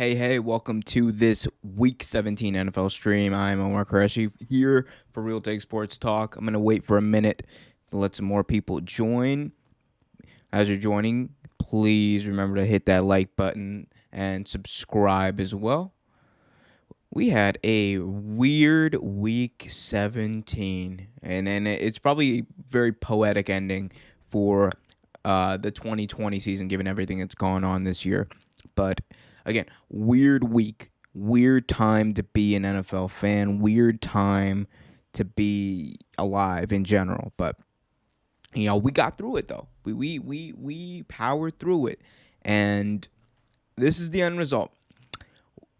Hey, welcome to this Week 17 NFL stream. I'm Omar Qureshi here for Real Take Sports Talk. I'm going to wait for a minute to let some more people join. As you're joining, please remember to hit that like button and subscribe as well. We had a weird Week 17, and it's probably a very poetic ending for the 2020 season, given everything that's gone on this year. But again, weird week, weird time to be an NFL fan, weird time to be alive in general. But we got through it though. We powered through it, and this is the end result.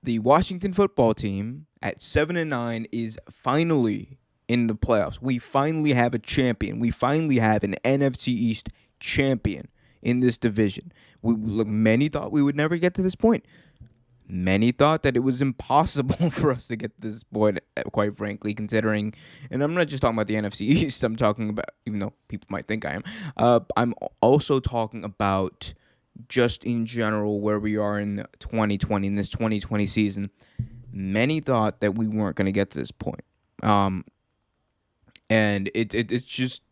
The Washington football team at 7-9 is finally in the playoffs. We finally have a champion. We finally have an NFC East champion in this division. Many thought we would never get to this point. Many thought that it was impossible for us to get to this point, quite frankly, considering, and I'm not just talking about the NFC East, I'm talking about, even though people might think I am, I'm also talking about just in general where we are in 2020, in this 2020 season. Many thought that we weren't going to get to this point. And it just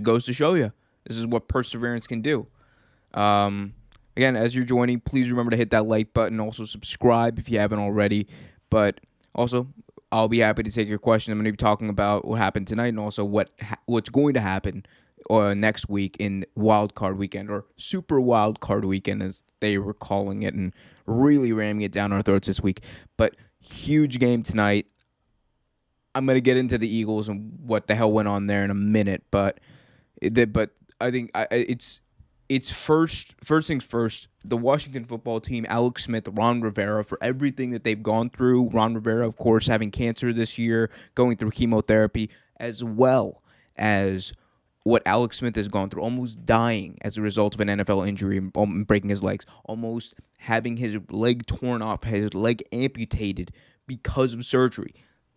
goes to show you this is what perseverance can do. Again, as you're joining, please remember to hit that like button. Also, subscribe if you haven't already. But also, I'll be happy to take your question. I'm going to be talking about what happened tonight and also what's going to happen next week in Wild Card Weekend, or Super Wild Card Weekend, as they were calling it, and really ramming it down our throats this week. But huge game tonight. I'm going to get into the Eagles and what the hell went on there in a minute, but I think it's first things first. The Washington football team, Alex Smith, Ron Rivera, for everything that they've gone through. Ron Rivera, of course, having cancer this year, going through chemotherapy, as well as what Alex Smith has gone through, almost dying as a result of an NFL injury and breaking his legs, almost having his leg torn off, his leg amputated because of surgery.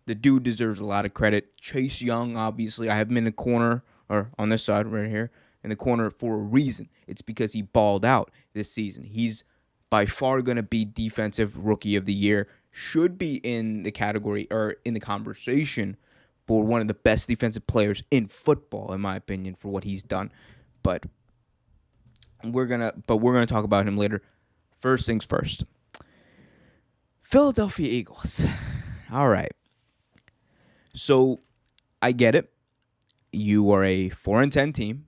The dude deserves a lot of credit. Chase Young, obviously, I have him in the corner, or on this side right here, in the corner for a reason. It's because he balled out this season. He's by far going to be Defensive Rookie of the Year. Should be in the category, or in the conversation, for one of the best defensive players in football, in my opinion, for what he's done. But we're gonna talk about him later. First things first. Philadelphia Eagles. All right. So I get it. You are a 4-10 team.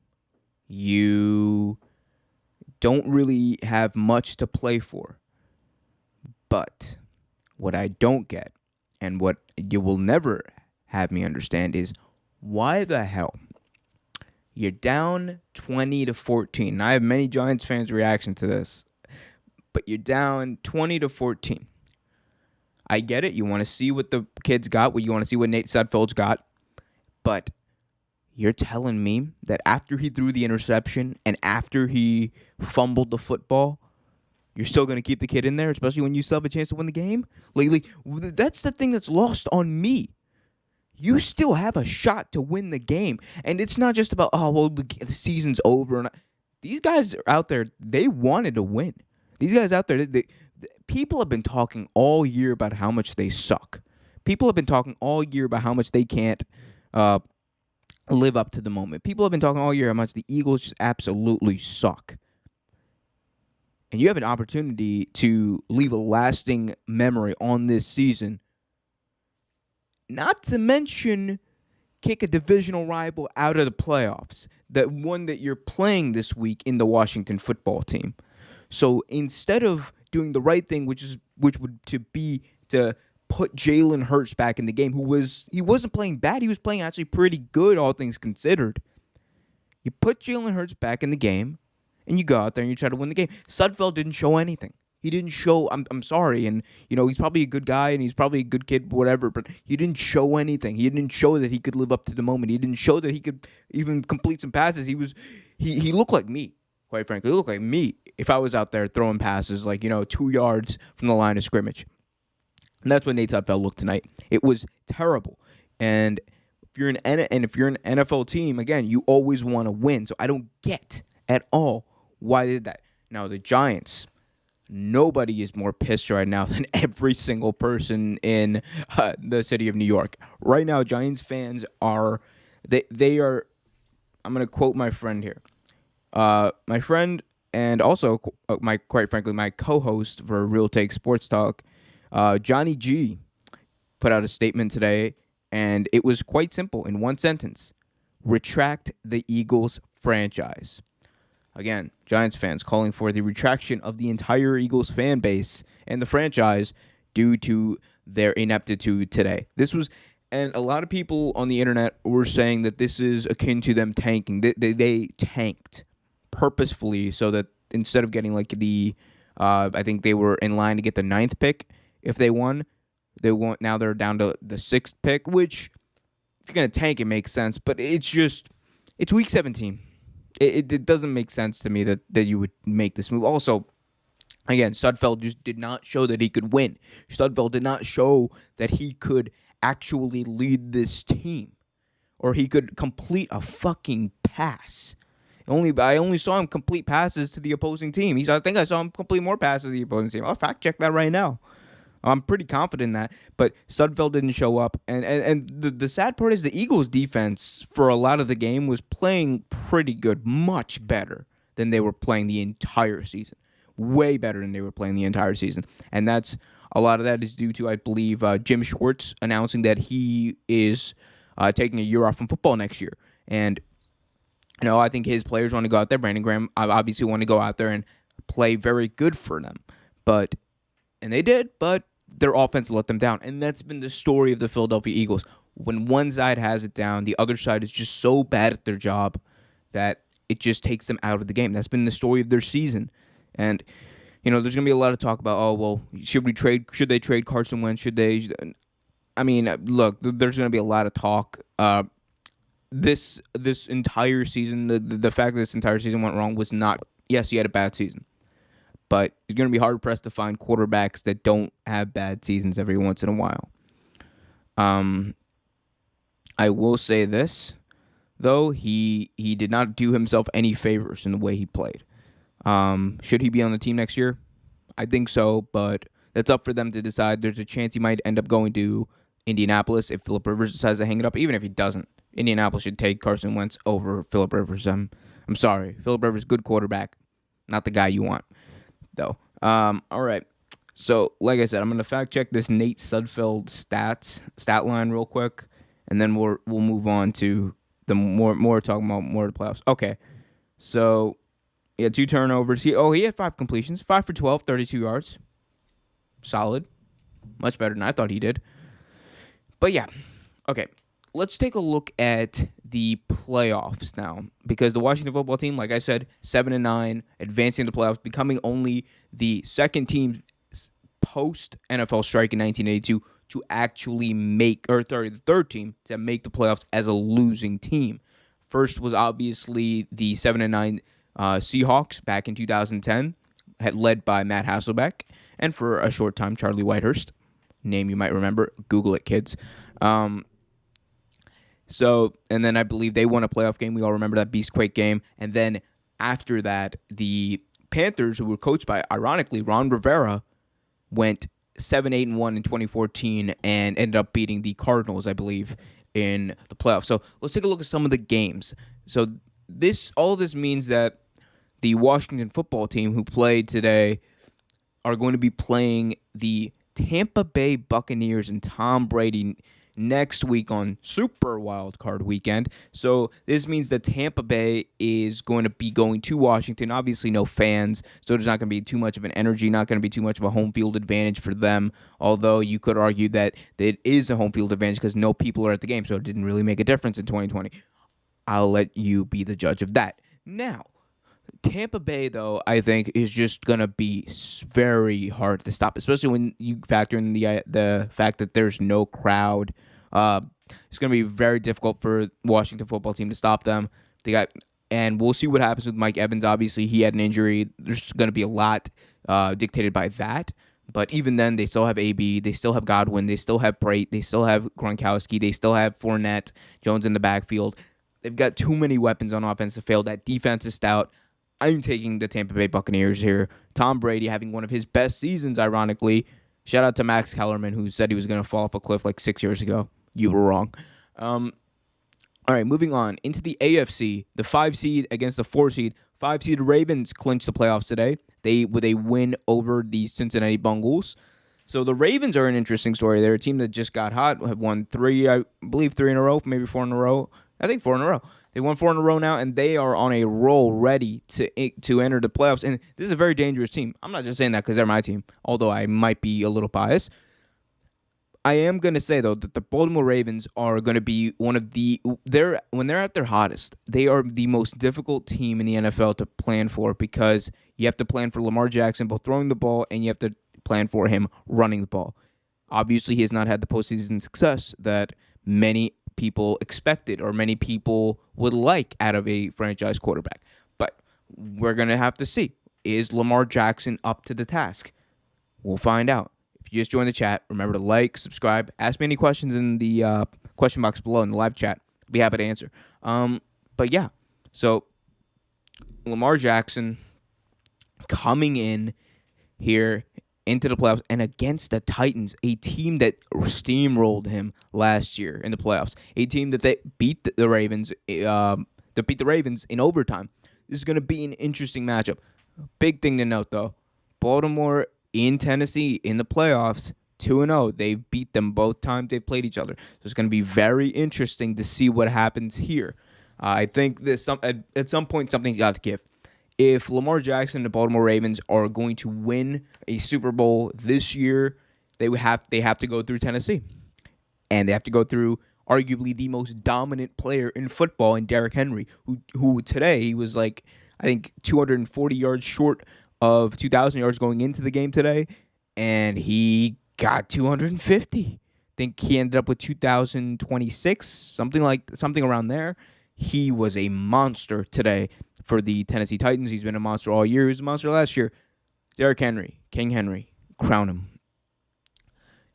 You don't really have much to play for. But what I don't get, and what you will never have me understand, is why the hell you're down 20-14. And I have many Giants fans' reaction to this, but you're down 20-14. I get it. You want to see what the kids got. You want to see what Nate Sudfeld's got. But you're telling me that after he threw the interception and after he fumbled the football, you're still going to keep the kid in there, especially when you still have a chance to win the game? That's the thing that's lost on me. You still have a shot to win the game. And it's not just about, the season's over. These guys are out there, they wanted to win. These guys out there, people have been talking all year about how much they suck. People have been talking all year about how much they can't live up to the moment. People have been talking all year how much the Eagles just absolutely suck. And you have an opportunity to leave a lasting memory on this season. Not to mention kick a divisional rival out of the playoffs. The one that you're playing this week in the Washington football team. So instead of doing the right thing, which would be to put Jalen Hurts back in the game, he wasn't playing bad. He was playing actually pretty good, all things considered. You put Jalen Hurts back in the game, and you go out there and you try to win the game. Sudfeld didn't show anything. He didn't show. I'm sorry, and he's probably a good guy and he's probably a good kid, whatever. But he didn't show anything. He didn't show that he could live up to the moment. He didn't show that he could even complete some passes. He looked like me, quite frankly. He looked like me if I was out there throwing passes 2 yards from the line of scrimmage. And that's what Nate Sudfeld looked tonight. It was terrible. And if you're an NFL team, again, you always want to win. So I don't get at all why they did that. Now the Giants, nobody is more pissed right now than every single person in the city of New York. Right now, Giants fans are they are. I'm going to quote my friend here. My friend and also my quite frankly my co-host for Real Take Sports Talk, Johnny G, put out a statement today, and it was quite simple in one sentence: retract the Eagles franchise. Again, Giants fans calling for the retraction of the entire Eagles fan base and the franchise due to their ineptitude today. And a lot of people on the internet were saying that this is akin to them tanking. They tanked purposefully so that instead of getting like I think they were in line to get the 9th pick if they won. Now they're down to the 6th pick, which if you're gonna tank, it makes sense. But it's week 17. It doesn't make sense to me that you would make this move. Also, again, Sudfeld just did not show that he could win. Sudfeld did not show that he could actually lead this team, or he could complete a fucking pass. I only saw him complete passes to the opposing team. I think I saw him complete more passes to the opposing team. I'll fact check that right now. I'm pretty confident in that, but Sudfeld didn't show up. And the sad part is the Eagles' defense for a lot of the game was playing pretty good, much better than they were playing the entire season. Way better than they were playing the entire season. And a lot of that is due to, I believe, Jim Schwartz announcing that he is taking a year off from football next year. And, I think his players want to go out there. Brandon Graham obviously want to go out there and play very good for them. And they did, but their offense let them down. And that's been the story of the Philadelphia Eagles. When one side has it down, the other side is just so bad at their job that it just takes them out of the game. That's been the story of their season. And, there's going to be a lot of talk about, should they trade Carson Wentz? I mean, look, there's going to be a lot of talk. This entire season, the fact that this entire season went wrong was not, yes, he had a bad season. But you're going to be hard-pressed to find quarterbacks that don't have bad seasons every once in a while. I will say this, though. He did not do himself any favors in the way he played. Should he be on the team next year? I think so, but that's up for them to decide. There's a chance he might end up going to Indianapolis if Phillip Rivers decides to hang it up. Even if he doesn't, Indianapolis should take Carson Wentz over Phillip Rivers. I'm sorry. Phillip Rivers, good quarterback. Not the guy you want, though. All right. So, like I said, I'm going to fact check this Nate Sudfeld stat line real quick, and then we'll move on to the more talking about more of the playoffs. Okay. So, he had 2 turnovers. He had 5 completions, 5 for 12, 32 yards. Solid. Much better than I thought he did. But yeah. Okay. Let's take a look at the playoffs now, because the Washington football team, like I said, 7-9, advancing to the playoffs, becoming only the second team post NFL strike in 1982 to actually the third team to make the playoffs as a losing team. First was obviously the 7-9 Seahawks back in 2010, led by Matt Hasselbeck, and for a short time Charlie Whitehurst, name you might remember. Google it, kids. And then I believe they won a playoff game. We all remember that Beastquake game. And then after that, the Panthers, who were coached by, ironically, Ron Rivera, went 7-8-1 in 2014 and ended up beating the Cardinals, I believe, in the playoffs. So let's take a look at some of the games. So all this means that the Washington football team who played today are going to be playing the Tampa Bay Buccaneers and Tom Brady next week on Super Wild Card Weekend. So this means that Tampa Bay is going to be going to Washington. Obviously no fans, so there's not going to be too much of an energy, not going to be too much of a home field advantage for them, although you could argue that it is a home field advantage because no people are at the game, so it didn't really make a difference in 2020. I'll let you be the judge of that. Now, Tampa Bay, though, I think is just going to be very hard to stop, especially when you factor in the fact that there's no crowd. It's going to be very difficult for Washington football team to stop them. And we'll see what happens with Mike Evans. Obviously, he had an injury. There's going to be a lot dictated by that. But even then, they still have AB. They still have Godwin. They still have Brate. They still have Gronkowski. They still have Fournette, Jones in the backfield. They've got too many weapons on offense to fail. That defense is stout. I'm taking the Tampa Bay Buccaneers here. Tom Brady having one of his best seasons, ironically. Shout out to Max Kellerman, who said he was going to fall off a cliff like 6 years ago. You were wrong. All right, moving on into the AFC, the 5 seed against the 4 seed. 5 seed Ravens clinched the playoffs today. With a win over the Cincinnati Bengals. So the Ravens are an interesting story. They're a team that just got hot, have won 3, I believe 3 in a row, maybe 4 in a row. I think 4 in a row. They won 4 in a row now, and they are on a roll, ready to enter the playoffs. And this is a very dangerous team. I'm not just saying that because they're my team, although I might be a little biased. I am going to say, though, that the Baltimore Ravens are going to be one of when they're at their hottest, they are the most difficult team in the NFL to plan for because you have to plan for Lamar Jackson both throwing the ball and you have to plan for him running the ball. Obviously, he has not had the postseason success that many people expected or many people would like out of a franchise quarterback. But we're going to have to see. Is Lamar Jackson up to the task? We'll find out. If you just joined the chat, remember to like, subscribe, ask me any questions in the question box below in the live chat. I'll be happy to answer. But yeah, so Lamar Jackson coming in here into the playoffs and against the Titans, a team that steamrolled him last year in the playoffs, a team that they beat the Ravens, in overtime. This is going to be an interesting matchup. Big thing to note, though, Baltimore in Tennessee in the playoffs, 2-0. They beat them both times they played each other. So it's going to be very interesting to see what happens here. I think at some point something's got to give. If Lamar Jackson and the Baltimore Ravens are going to win a Super Bowl this year, they have to go through Tennessee. And they have to go through arguably the most dominant player in football in Derrick Henry, who today he was like, I think 240 yards short of 2,000 yards going into the game today, and he got 250. I think he ended up with 2,026, something around there. He was a monster today for the Tennessee Titans. He's been a monster all year. He was a monster last year. Derrick Henry, King Henry, crown him.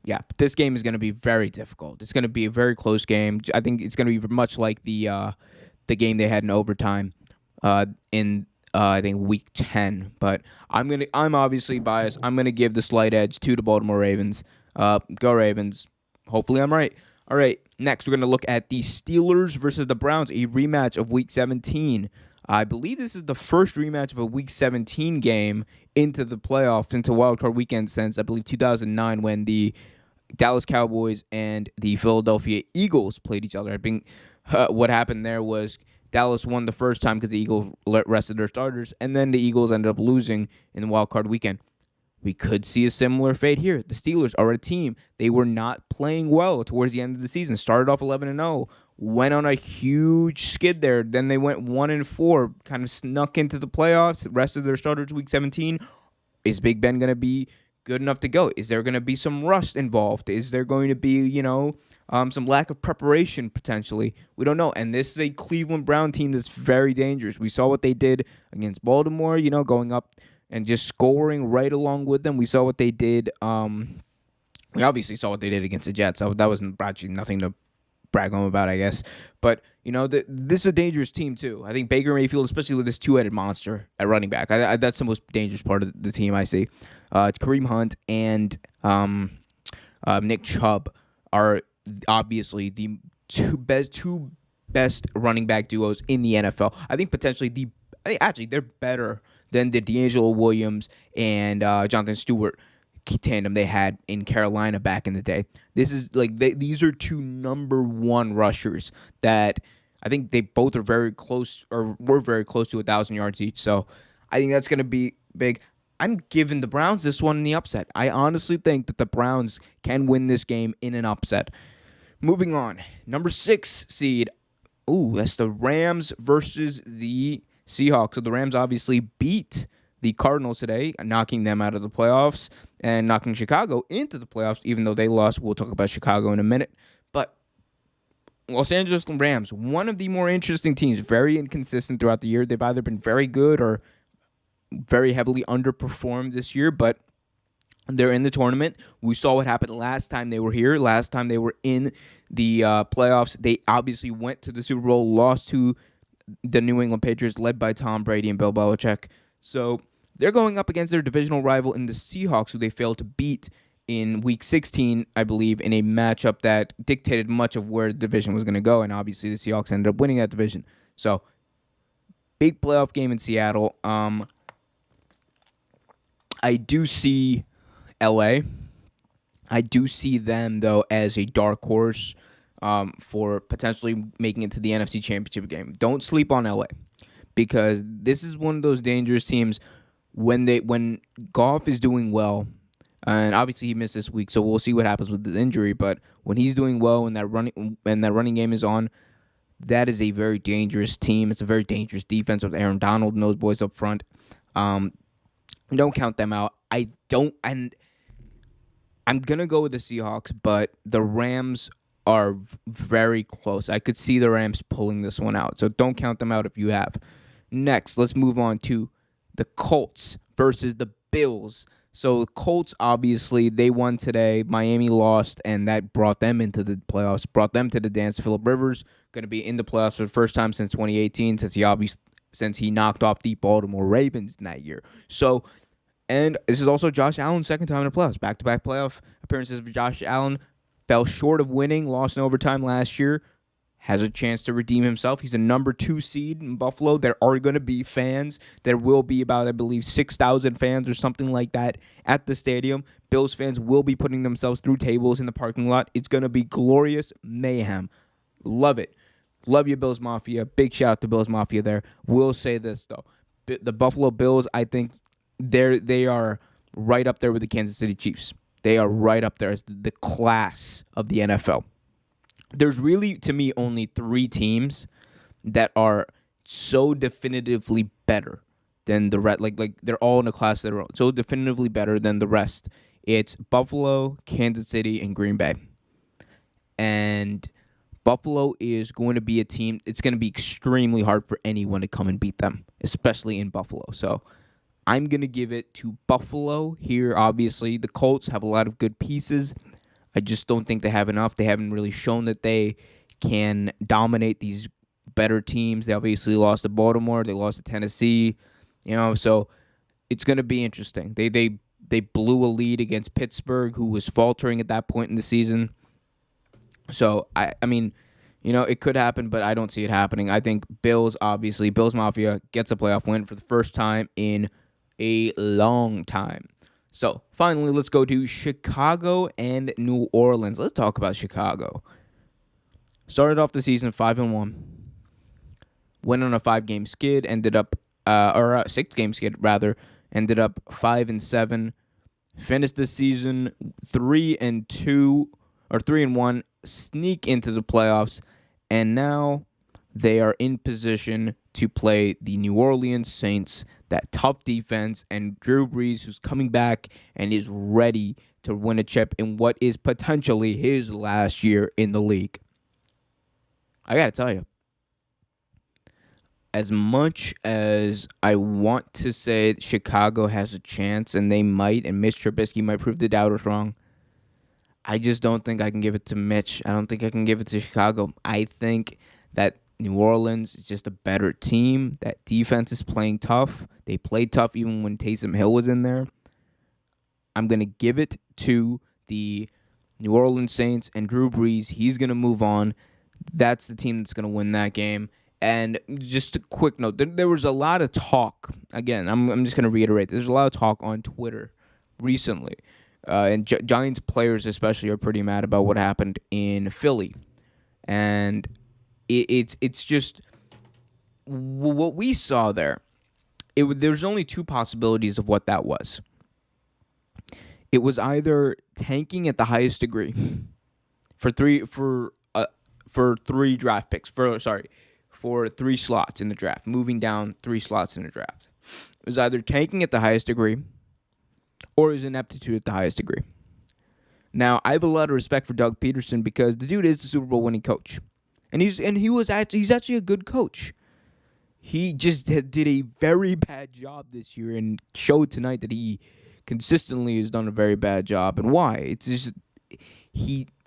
Yeah, but this game is going to be very difficult. It's going to be a very close game. I think it's going to be much like the game they had in overtime in I think week 10. But I'm obviously biased. I'm gonna give the slight edge to the Baltimore Ravens. Go Ravens. Hopefully I'm right. All right, next we're gonna look at the Steelers versus the Browns, a rematch of week 17. I believe this is the first rematch of a week 17 game into the playoffs, into wildcard weekend since I believe 2009 when the Dallas Cowboys and the Philadelphia Eagles played each other. I think what happened there was Dallas won the first time because the Eagles rested their starters, and then the Eagles ended up losing in the wild card weekend. We could see a similar fate here. The Steelers are a team. They were not playing well towards the end of the season. Started off 11-0, went on a huge skid there. Then they went 1-4, kind of snuck into the playoffs, rested their starters week 17. Is Big Ben going to be good enough to go? Is there going to be some rust involved? Is there going to be, some lack of preparation potentially? We don't know. And this is a Cleveland Brown team that's very dangerous. We saw what they did against Baltimore, going up and just scoring right along with them. We saw what they did. We obviously saw what they did against the Jets. So that was actually nothing to brag home about, I guess. But, this is a dangerous team, too. I think Baker Mayfield, especially with this two-headed monster at running back, that's the most dangerous part of the team I see. Kareem Hunt and Nick Chubb are obviously the two best running back duos in the NFL. I think potentially actually they're better than the D'Angelo Williams and Jonathan Stewart tandem they had in Carolina back in the day. This is these are two number one rushers that I think they both are very close or were very close to 1,000 yards each. So I think that's going to be big. I'm giving the Browns this one in the upset. I honestly think that the Browns can win this game in an upset. Moving on, number 6 seed. Ooh, that's the Rams versus the Seahawks. So the Rams obviously beat the Cardinals today, knocking them out of the playoffs and knocking Chicago into the playoffs, even though they lost. We'll talk about Chicago in a minute. But Los Angeles Rams, one of the more interesting teams, very inconsistent throughout the year. They've either been very good or very heavily underperformed this year, but they're in the tournament. We saw what happened last time they were here. Last time they were in the playoffs, they obviously went to the Super Bowl, lost to the New England Patriots, led by Tom Brady and Bill Belichick. So they're going up against their divisional rival in the Seahawks, who they failed to beat in Week 16, I believe, in a matchup that dictated much of where the division was going to go. And obviously, the Seahawks ended up winning that division. So big playoff game in Seattle. I do see LA. I do see them, though, as a dark horse for potentially making it to the NFC Championship game. Don't sleep on LA, because this is one of those dangerous teams when Goff is doing well. And obviously he missed this week, so we'll see what happens with his injury. But when he's doing well and that running game is on, that is a very dangerous team. It's a very dangerous defense with Aaron Donald and those boys up front. Don't count them out. I'm gonna go with the Seahawks, but the Rams are very close. I could see the Rams pulling this one out, so don't count them out if you have. Next, let's move on to the Colts versus the Bills. So the Colts, obviously, they won today. Miami lost, and that brought them into the playoffs, brought them to the dance. Phillip Rivers going to be in the playoffs for the first time since 2018, since he knocked off the Baltimore Ravens in that year. So, and this is also Josh Allen's second time in the playoffs. Back-to-back playoff appearances for Josh Allen. Fell short of winning, lost in overtime last year. Has a chance to redeem himself. He's a number 2 seed in Buffalo. There are going to be fans. There will be about, I believe, 6,000 fans or something like that at the stadium. Bills fans will be putting themselves through tables in the parking lot. It's going to be glorious mayhem. Love it. Love you, Bills Mafia. Big shout out to Bills Mafia there. Will say this, though. The Buffalo Bills, I think they are right up there with the Kansas City Chiefs. They are right up there as the class of the NFL. There's really, to me, only 3 teams that are so definitively better than the rest. Like they're all in a class of their own. So definitively better than the rest. It's Buffalo, Kansas City, and Green Bay. And Buffalo is going to be a team. It's going to be extremely hard for anyone to come and beat them, especially in Buffalo. So I'm going to give it to Buffalo here. Obviously, the Colts have a lot of good pieces. I just don't think they have enough. They haven't really shown that they can dominate these better teams. They obviously lost to Baltimore. They lost to Tennessee. So it's going to be interesting. They blew a lead against Pittsburgh, who was faltering at that point in the season. So, I mean, it could happen, but I don't see it happening. I think Bills Mafia gets a playoff win for the first time in a long time. So, finally, let's go to Chicago and New Orleans. Let's talk about Chicago. Started off the season 5-1. Went on a 5-game skid, ended up, or a 6-game skid, rather. Ended up 5-7. Finished the season 3-2, or 3-1. Sneak into the playoffs. And now they are in position to play the New Orleans Saints, that tough defense, and Drew Brees, who's coming back and is ready to win a chip in what is potentially his last year in the league. I got to tell you, as much as I want to say Chicago has a chance, and they might, and Mitch Trubisky might prove the doubters wrong, I just don't think I can give it to Mitch. I don't think I can give it to Chicago. I think that New Orleans is just a better team. That defense is playing tough. They played tough even when Taysom Hill was in there. I'm going to give it to the New Orleans Saints and Drew Brees. He's going to move on. That's the team that's going to win that game. And just a quick note, there was a lot of talk. Again, I'm just going to reiterate. There's a lot of talk on Twitter recently. And Giants players especially are pretty mad about what happened in Philly. And it's just what we saw there. There's only 2 possibilities of what that was. It was either tanking at the highest degree for 3 draft picks. For 3 slots in the draft, moving down 3 slots in the draft. It was either tanking at the highest degree or his ineptitude at the highest degree. Now, I have a lot of respect for Doug Peterson because the dude is a Super Bowl winning coach. And he's actually a good coach. He just did a very bad job this year and showed tonight that he consistently has done a very bad job. And why? It's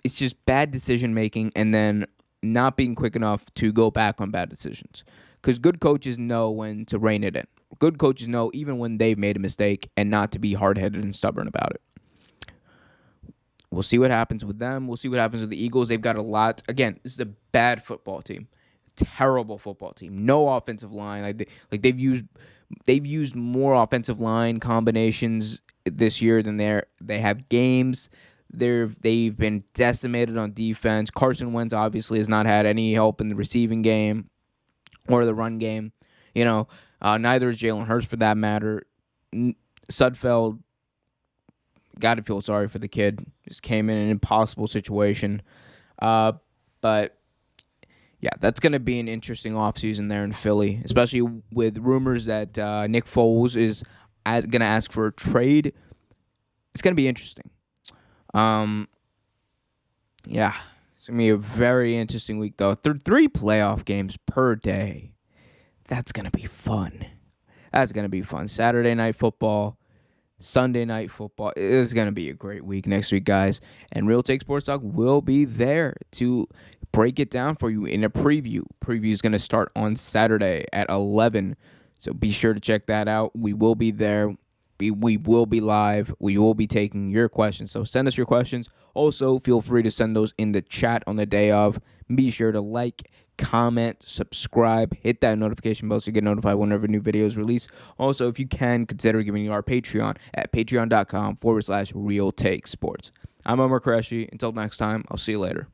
just bad decision making and then not being quick enough to go back on bad decisions. because good coaches know when to rein it in. Good coaches know even when they've made a mistake and not to be hard-headed and stubborn about it. We'll see what happens with them. We'll see what happens with the Eagles. They've got a lot. Again, this is a bad football team. Terrible football team. No offensive line. They've used more offensive line combinations this year than they have games. They've been decimated on defense. Carson Wentz obviously has not had any help in the receiving game or the run game. Neither is Jalen Hurts for that matter. Sudfeld, got to feel sorry for the kid. Just came in an impossible situation. But yeah, that's going to be an interesting offseason there in Philly, especially with rumors that Nick Foles is going to ask for a trade. It's going to be interesting. Yeah, it's going to be a very interesting week, though. 3 playoff games per day. That's going to be fun. Saturday night football, Sunday night football. It is going to be a great week next week, guys. And Real Take Sports Talk will be there to break it down for you in a preview. Preview is going to start on Saturday at 11. So be sure to check that out. We will be there. We will be live. We will be taking your questions. So send us your questions. Also, feel free to send those in the chat on the day of. Be sure to like, comment, subscribe, hit that notification bell so you get notified whenever new videos release. Also, if you can, consider giving our Patreon at patreon.com/Real Take Sports. I'm Omar Qureshi. Until next time, I'll see you later.